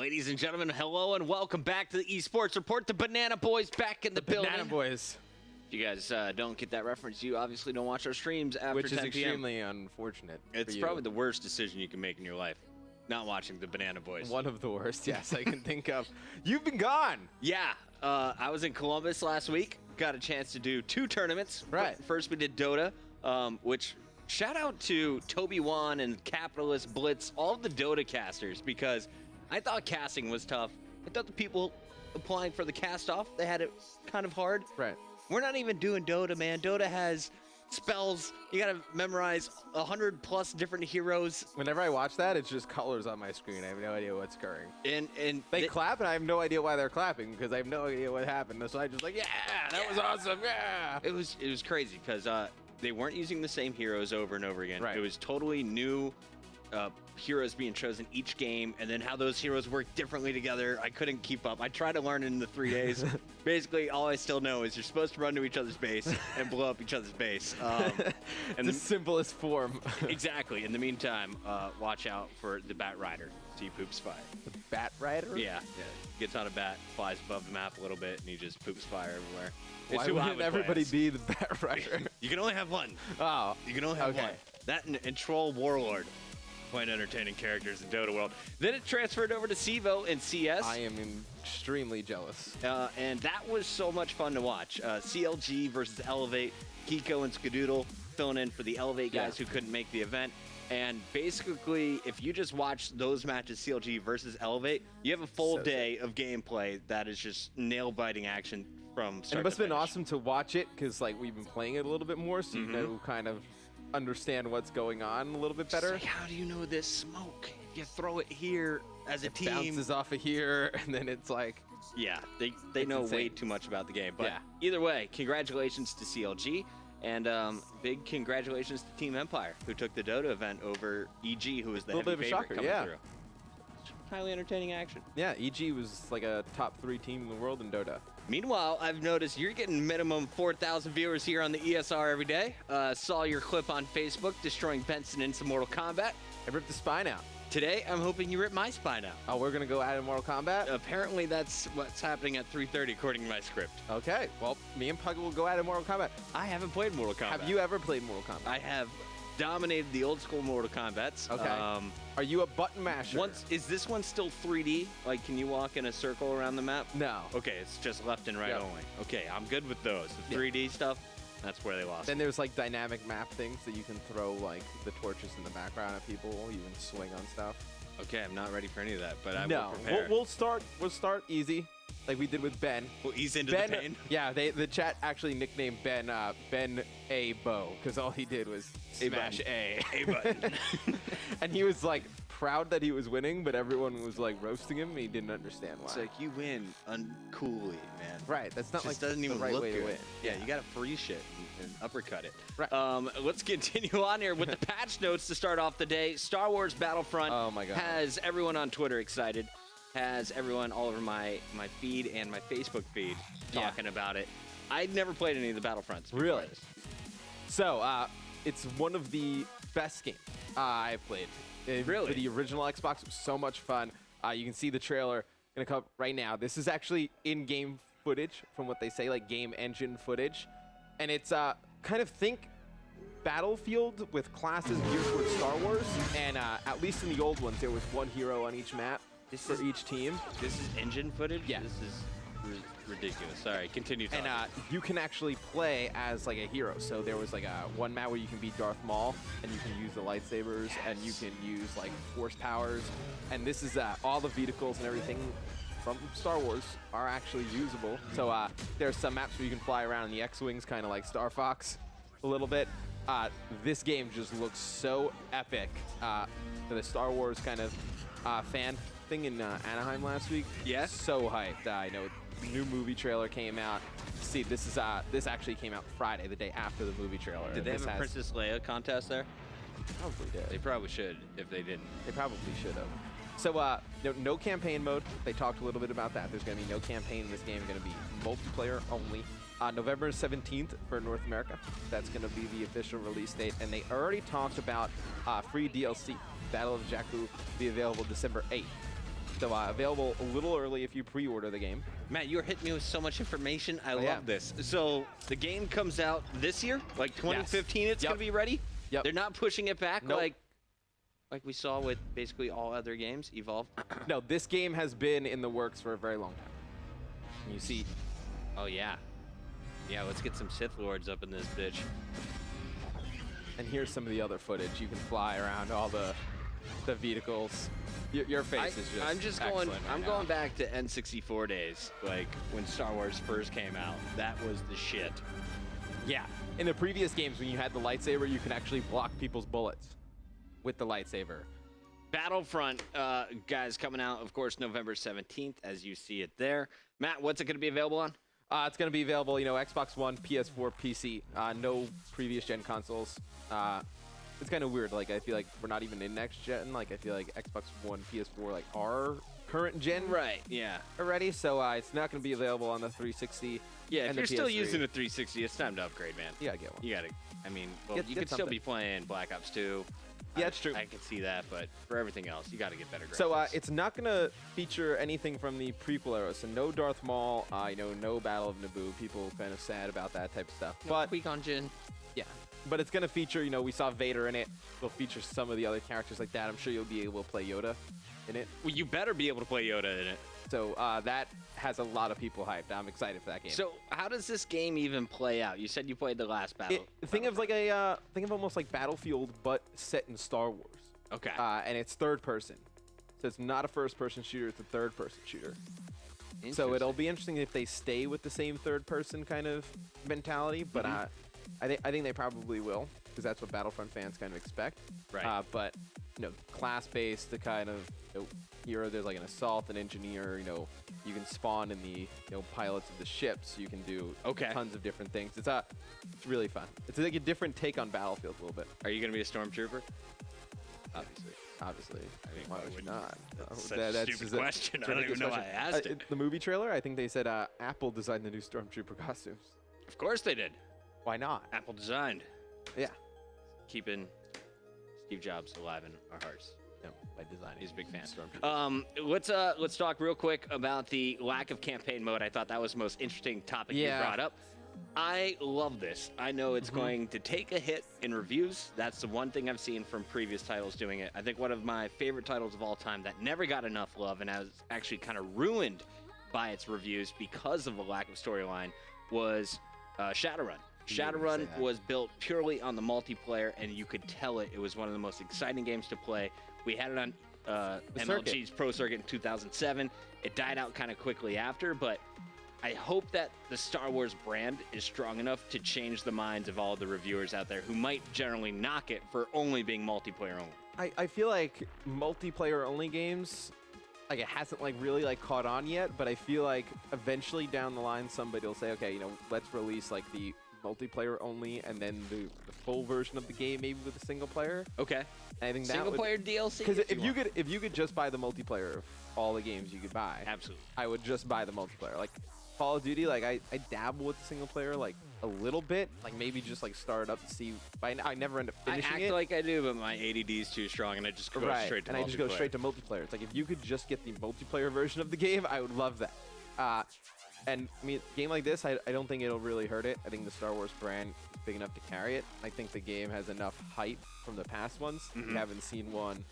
Ladies and gentlemen, hello and welcome back to the eSports Report. The Banana Boys back in the building. Banana Boys. If you guys don't get that reference, you obviously don't watch our streams after 10 p.m. Which is extremely unfortunate. It's probably the worst decision you can make in your life, not watching the Banana Boys. One of the worst, yes, I can think of. You've been gone. Yeah, I was in Columbus last week. Got a chance to do 2 tournaments. Right. First we did Dota, which shout out to Toby Wan and Capitalist Blitz, all of the Dota casters, because I thought casting was tough. I thought the people applying for the cast off, they had it kind of hard. Right. We're not even doing Dota, man. Dota has spells. You gotta memorize 100+ different heroes. Whenever I watch that, it's just colors on my screen. I have no idea what's occurring. And they clap, and I have no idea why they're clapping because I have no idea what happened. So I just like, yeah, that was awesome, yeah. It was crazy because they weren't using the same heroes over and over again. Right. It was totally new heroes being chosen each game, and then how those heroes work differently together. I couldn't keep up. I tried to learn it in the 3 days. Basically, all I still know is you're supposed to run to each other's base and blow up each other's base. And the simplest form. Exactly. In the meantime, watch out for the Bat Rider. So he poops fire. The Bat Rider? Yeah. Gets on a bat, flies above the map a little bit, and he just poops fire everywhere. Why wouldn't everybody be the Bat Rider? You can only have one. Oh. You can only have one. That and Troll Warlord. Quite entertaining characters in Dota World. Then it transferred over to CEVO and CS. I am extremely jealous. And that was so much fun to watch. CLG versus Elevate. Kiko and Skadoodle filling in for the Elevate guys who couldn't make the event. And basically, if you just watch those matches, CLG versus Elevate, you have a full day of gameplay that is just nail-biting action from start to finish. And it must have been awesome to watch it because like we've been playing it a little bit more, so you know kind of understand what's going on a little bit better. Like, how do you know this smoke? You throw it here as a team. Bounces off of here, and then it's like... Yeah, they know way too much about the game. But either way, congratulations to CLG, and big congratulations to Team Empire, who took the Dota event over EG, who was the heavy favorite coming through. Highly entertaining action. Yeah, EG was like a top 3 team in the world in Dota. Meanwhile, I've noticed you're getting minimum 4,000 viewers here on the ESR every day. Saw your clip on Facebook destroying Benson in some Mortal Kombat. I ripped the spine out. Today, I'm hoping you rip my spine out. Oh, we're going to go at it in Mortal Kombat? Apparently, that's what's happening at 3:30 according to my script. Okay, well, me and Pug will go at it in Mortal Kombat. I haven't played Mortal Kombat. Have you ever played Mortal Kombat? I have dominated the old school Mortal Kombats. Okay. Are you a button masher? Is this one still 3D? Like, can you walk in a circle around the map? No. Okay, it's just left and right only. Okay, I'm good with those. The 3D stuff, that's where they lost. Then there's like dynamic map things that you can throw like the torches in the background at people. You can swing on stuff. Okay, I'm not ready for any of that, but I will prepare. We'll start easy, like we did with Ben. We'll ease into the pain. Yeah, the chat actually nicknamed Ben Ben A Bow because all he did was smash A button. And he was like proud that he was winning, but everyone was like roasting him. And he didn't understand why. It's like you win uncoolly, man. Right, that's not like doesn't even the right look way good. to win. Yeah, you gotta free shit and uppercut it. Right. Let's continue on here with the patch notes to start off the day. Star Wars Battlefront has everyone on Twitter excited. Has everyone all over my feed and my Facebook feed talking about it. I'd never played any of the Battlefronts before. Really? So, it's one of the best games I've played. Really? For the original Xbox, it was so much fun. You can see the trailer gonna come up right now. This is actually in-game footage from what they say, like game engine footage. And it's kind of think Battlefield with classes geared towards Star Wars. And at least in the old ones, there was one hero on each map for each team. This is engine footage? Yeah. This is ridiculous. Sorry, continue talking. And you can actually play as like a hero. So there was like one map where you can be Darth Maul, and you can use the lightsabers, and you can use like force powers. And this is all the vehicles and everything from Star Wars are actually usable. So there's some maps where you can fly around in the X-Wings, kind of like Star Fox a little bit. This game just looks so epic. For the Star Wars kind of fan thing in Anaheim last week. Yes. So hyped. I know new movie trailer came out. See, this actually came out Friday, the day after the movie trailer. Did they have a Princess Leia contest there? Probably did. They probably should if they didn't. They probably should have. So no campaign mode. They talked a little bit about that. There's going to be no campaign in this game. Going to be multiplayer only. November 17th for North America. That's going to be the official release date. And they already talked about free DLC. Battle of Jakku be available December 8th. So available a little early if you pre-order the game. Matt, you're hitting me with so much information. I yeah. love this. So the game comes out this year, like 2015. It's Yep. gonna be ready. Yep. They're not pushing it back Nope. like we saw with basically all other games. Evolve. No, this game has been in the works for a very long time. And you see, Oh yeah. Yeah, let's get some Sith Lords up in this bitch. and here's some of the other footage. You can fly around all the vehicles. Your face is just I'm just going. excellent right I'm now. going back to N64 days, like when Star Wars first came out. That was the shit. Yeah. In the previous games, when you had the lightsaber, you can actually block people's bullets with the lightsaber. Battlefront, guys, coming out, of course, November 17th, as you see it there. Matt, what's it going to be available on? It's going to be available, Xbox One, PS4, PC. No previous gen consoles. It's kind of weird. Like, I feel like we're not even in next gen. Like, I feel like Xbox One, PS4, like, are current gen Right, yeah. already. So it's not going to be available on the 360. Yeah, if and you're the still PS3. using a 360, it's time to upgrade, man. You got to get one. You got to, I mean, well, Get you could still something. be playing Black Ops 2. Yeah, it's true. I can see that, but for everything else, you got to get better graphics. So it's not going to feature anything from the prequel era. So no Darth Maul, no Battle of Naboo. People kind of sad about that type of stuff. But Qui-Gon Jinn. yeah, but it's going to feature, we saw Vader in it. It'll feature some of the other characters like that. I'm sure you'll be able to play Yoda in it. Well, you better be able to play Yoda in it. So that has a lot of people hyped. I'm excited for that game. So how does this game even play out? You said you played the last battle. Think of almost like Battlefield, but set in Star Wars. Okay. And it's third person. So it's not a first person shooter, it's a third person shooter. So Interesting. it'll be interesting if they stay with the same third person kind of mentality, but I think they probably will, because that's what Battlefront fans kind of expect. Right. But class based, the kind of hero, there's like an assault, an engineer, you can spawn in the pilots of the ships, you can do tons of different things. It's really fun. It's like a different take on Battlefield a little bit. Are you going to be a stormtrooper? Obviously. Obviously. I mean, why why would you would- not? That's such a stupid just question. I don't ridiculous even know why I asked it. The movie trailer, I think they said Apple designed the new Stormtrooper costumes. Of course they did. Why not? Apple designed. Yeah. Keeping Steve Jobs alive in our hearts. No, by designing. He's a big fan. Stormtroopers. Let's talk real quick about the lack of campaign mode. I thought that was the most interesting topic you brought up. I love this. I know it's going to take a hit in reviews. That's the one thing I've seen from previous titles doing it. I think one of my favorite titles of all time that never got enough love and was actually kind of ruined by its reviews because of a lack of storyline was Shadowrun. Shadowrun was built purely on the multiplayer, and you could tell it was one of the most exciting games to play. We had it on MLG's Pro Circuit in 2007. It died out kind of quickly after, but I hope that the Star Wars brand is strong enough to change the minds of all the reviewers out there who might generally knock it for only being multiplayer only. I feel like multiplayer only games, like it hasn't really caught on yet, but I feel like eventually down the line somebody will say, okay, let's release like the multiplayer only and then the full version of the game maybe with a single player. Okay. And I think Single player DLC? Because if you could just buy the multiplayer of all the games you could buy, Absolutely. I would just buy the multiplayer. Like Call of Duty, like I dabble with the single player like a little bit, like maybe just like start it up to see. I never end up finishing I it. act like I do, but my ADD is too strong, and I just go straight to multiplayer. I just go straight to multiplayer. It's like if you could just get the multiplayer version of the game, I would love that. And I mean, a game like this, I don't think it'll really hurt it. I think the Star Wars brand is big enough to carry it. I think the game has enough hype from the past ones. We haven't seen one,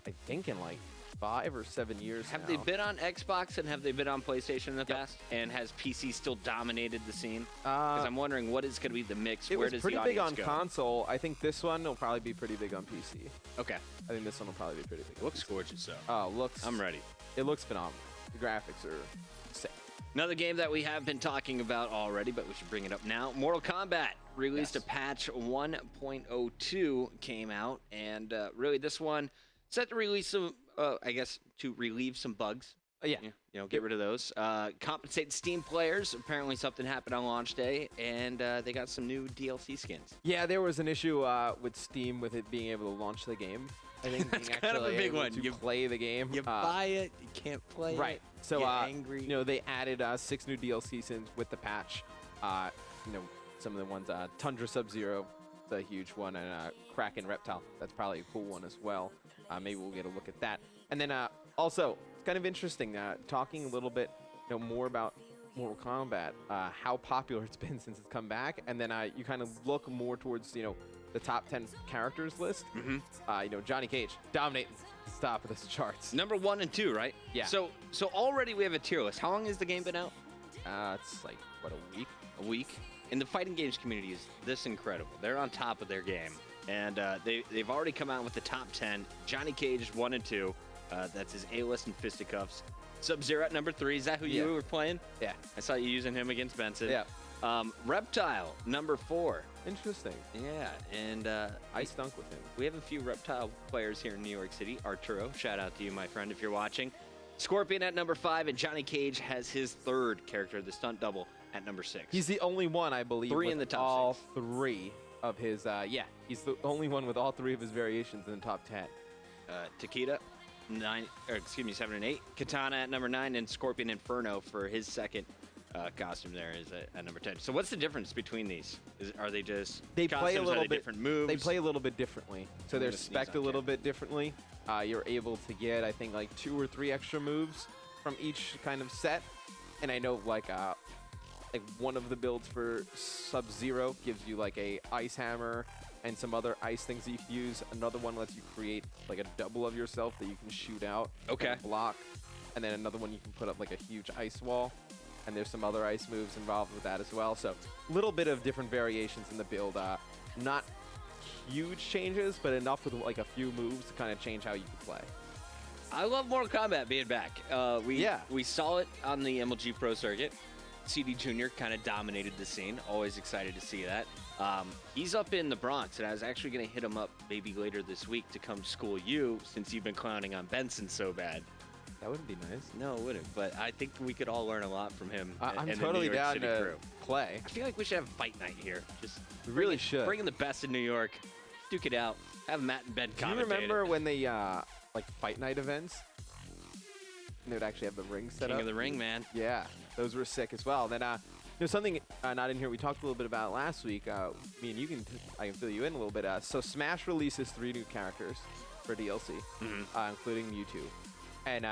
I think, in like 5 or 7 years Have now. they been on Xbox and have they been on PlayStation in the past? And has PC still dominated the scene? Because I'm wondering what is going to be the mix. It Where was does pretty the big audience on go? console. I think this one will probably be pretty big on PC. Okay. I think this one will probably be pretty big. Looks gorgeous, though. Oh, looks. I'm ready. It looks phenomenal. The graphics are sick. Another game that we have been talking about already, but we should bring it up now. Mortal Kombat released a patch 1.02 came out, and really this one set to release some, I guess, to relieve some bugs. Yeah. Get rid of those. Compensate Steam players. Apparently something happened on launch day, and they got some new DLC skins. Yeah, there was an issue with Steam with it being able to launch the game. I think being That's kind of a actually big able one. to You play the game. You buy it, you can't play Right. it. So, get angry. they added 6 new DLC skins with the patch. Some of the ones, Tundra Sub-Zero, the huge one, and Kraken Reptile. That's probably a cool one as well. Maybe we'll get a look at that. And then also, kind of interesting. Talking a little bit, more about Mortal Kombat, how popular it's been since it's come back, and then you kind of look more towards the top 10 characters list. Johnny Cage dominating the top of this charts. Number 1 and 2, right? Yeah. So already we have a tier list. How long has the game been out? It's like what, a week? A week. And the fighting games community is this incredible. They're on top of their game, and they've already come out with the top 10. Johnny Cage 1 and 2. That's his A-list and fisticuffs. Sub-Zero at number 3. Is that who you were playing? Yeah. I saw you using him against Benson. Yeah. Reptile, number 4. Interesting. Yeah, and I stunk with him. we have a few Reptile players here in New York City. Arturo, shout out to you, my friend, if you're watching. Scorpion at number 5, and Johnny Cage has his third character, the stunt double, at number 6. He's the only one, I believe, 3 with in the top all 6. 3 of his, he's the only one with all 3 of his variations in the top 10. Takeda, 7 and 8. Katana at number 9, and Scorpion Inferno for his second costume there is at number 10. So what's the difference between these? Are they just They play a costumes? little Are they bit different moves? They play a little bit differently. So I'm they're gonna sneeze spec'd on a little camera. bit differently. You're able to get, I think, like 2 or 3 extra moves from each kind of set. And I know like one of the builds for Sub-Zero gives you like a ice hammer and some other ice things that you can use. Another one lets you create like a double of yourself that you can shoot out and block. And then another one you can put up like a huge ice wall. And there's some other ice moves involved with that as well. So a little bit of different variations in the build. Not huge changes, but enough with like a few moves to kind of change how you can play. I love Mortal Kombat being back. We saw it on the MLG Pro Circuit. CD Jr. kind of dominated the scene. Always excited to see that. He's up in the Bronx, and I was actually going to hit him up maybe later this week to come school you, since you've been clowning on Benson so bad. That wouldn't be nice. No, it wouldn't. But I think we could all learn a lot from him. I'm and totally the New York down City to crew. play. I feel like we should have a fight night here. Just We really should. Bringing the best in New York, duke it out, have Matt and Ben Do you commentate remember it. when they like fight night events? And they would actually have the ring set King up. of the Ring, man. Yeah, those were sick as well. Then something not in here we talked a little bit about last week. Me and you I can fill you in a little bit. So Smash releases 3 new characters for DLC, including Mewtwo. And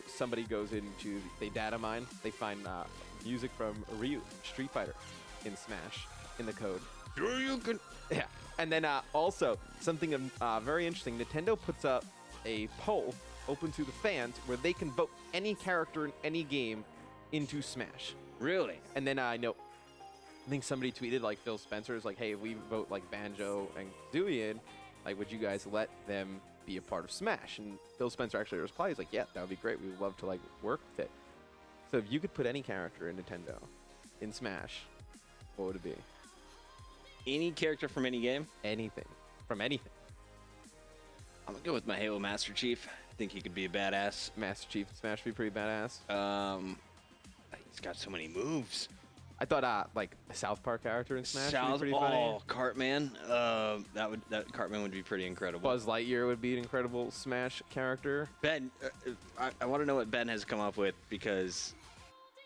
somebody goes into, they data mine, they find music from Ryu, Street Fighter, in Smash, in the code. Sure you can. Yeah. And then also, something very interesting, Nintendo puts up a poll open to the fans where they can vote any character in any game into Smash. Really? And then I think somebody tweeted, like Phil Spencer is like, hey, if we vote like Banjo and Kazooie in, like, would you guys let them be a part of Smash? And Phil Spencer actually replied, he's like, yeah, that would be great. We would love to like work with it. So if you could put any character in Nintendo in Smash, what would it be? Any character from any game? Anything. From anything. I'm gonna go with my Halo Master Chief. I think he could be a badass. Master Chief in Smash would be pretty badass. He's got so many moves. I thought like a South Park character in Smash would be pretty funny. Cartman. That Cartman would be pretty incredible. Buzz Lightyear would be an incredible Smash character. Ben, I want to know what Ben has come up with, because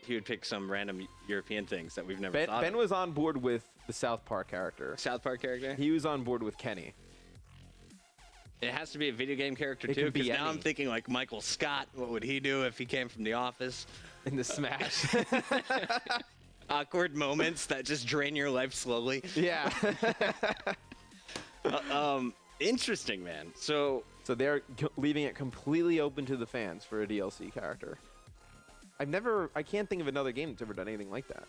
he would pick some random European things that we've never thought Ben of. was on board with the South Park character. South Park character? He was on board with Kenny. It has to be a video game character, It too, can be because now any. I'm thinking like Michael Scott. What would he do if he came from The Office? In the Smash. Awkward moments that just drain your life slowly. Yeah. Interesting, man. So they're leaving it completely open to the fans for a DLC character. I can't think of another game that's ever done anything like that.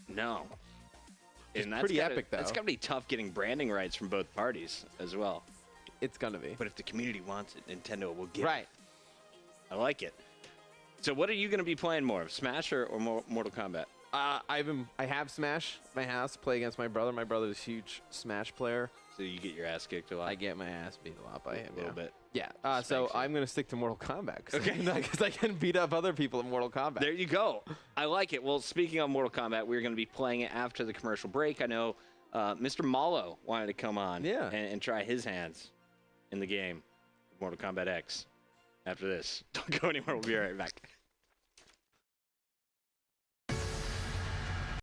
no. It's And that's pretty gotta, epic, though. That's got to be tough getting branding rights from both parties as well. It's gonna be. But if the community wants it, Nintendo will give Right. it. I like it. So what are you going to be playing more of, Smash or Mortal Kombat? I have Smash at my house, play against my brother. My brother's a huge Smash player. So you get your ass kicked a lot? I get my ass beat a lot by him. A little bit. Yeah. So Spanks you. I'm going to stick to Mortal Kombat. Okay. Because I can beat up other people in Mortal Kombat. There you go. I like it. Well, speaking of Mortal Kombat, we're going to be playing it after the commercial break. I know Mr. Malo wanted to come on and try his hands in the game, Mortal Kombat X. After this. Don't go anywhere. We'll be right back.